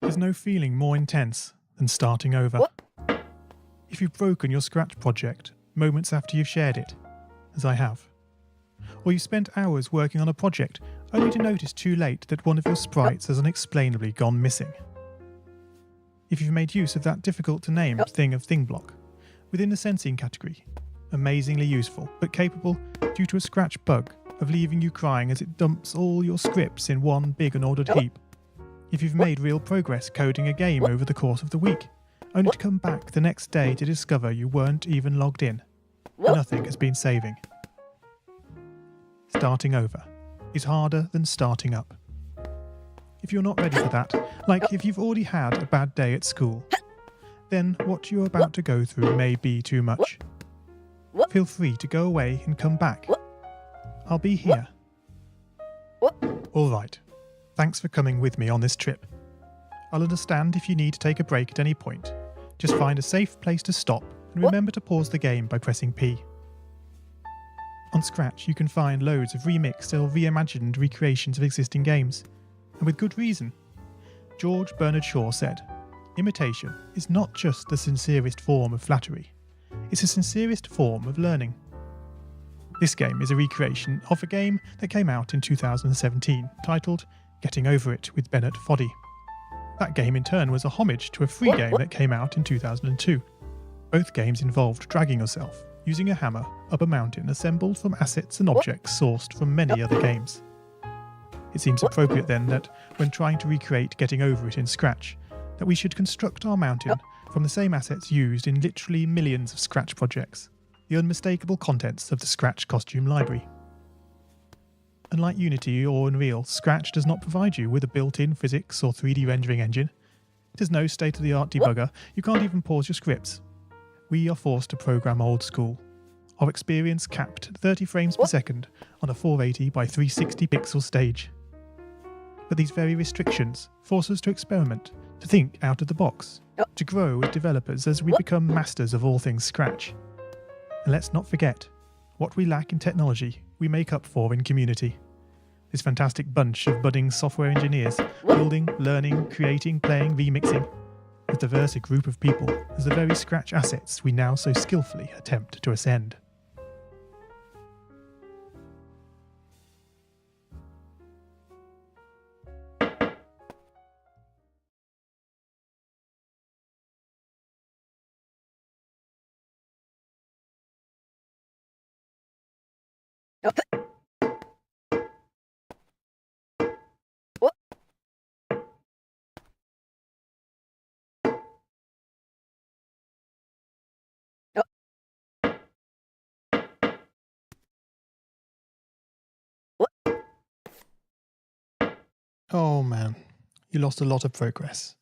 There's no feeling more intense than starting over. If you've broken your Scratch project moments after you've shared it, as I have, or you've spent hours working on a project only to notice too late that one of your sprites has unexplainably gone missing. If you've made use of that difficult to name thing of thing block within the sensing category, amazingly useful but capable, due to a Scratch bug, of leaving you crying as it dumps all your scripts in one big unordered heap. If you've made real progress coding a game over the course of the week, only to come back the next day to discover you weren't even logged in, nothing has been saving. Starting over is harder than starting up. If you're not ready for that, like if you've already had a bad day at school, then what you're about to go through may be too much. Feel free to go away and come back. I'll be here. Alright, thanks for coming with me on this trip. I'll understand if you need to take a break at any point. Just find a safe place to stop and remember to pause the game by pressing P. On Scratch you can find loads of remixed or reimagined recreations of existing games, and with good reason. George Bernard Shaw said, "Imitation is not just the sincerest form of flattery, it's the sincerest form of learning." This game is a recreation of a game that came out in 2017, titled Getting Over It with Bennett Foddy. That game in turn was a homage to a free game that came out in 2002. Both games involved dragging yourself, using a hammer, up a mountain assembled from assets and objects sourced from many other games. It seems appropriate then that, when trying to recreate Getting Over It in Scratch, that we should construct our mountain from the same assets used in literally millions of Scratch projects, the unmistakable contents of the Scratch costume library. Unlike Unity or Unreal, Scratch does not provide you with a built-in physics or 3D rendering engine. It has no state-of-the-art debugger, you can't even pause your scripts. We are forced to program old school. Our experience capped at 30 frames per second on a 480 by 360 pixel stage. But these very restrictions force us to experiment, to think out of the box, to grow as developers as we become masters of all things Scratch. And let's not forget, what we lack in technology, we make up for in community. This fantastic bunch of budding software engineers, building, learning, creating, playing, remixing, as diverse a group of people as the very Scratch assets we now so skillfully attempt to ascend. Oh man, you lost a lot of progress.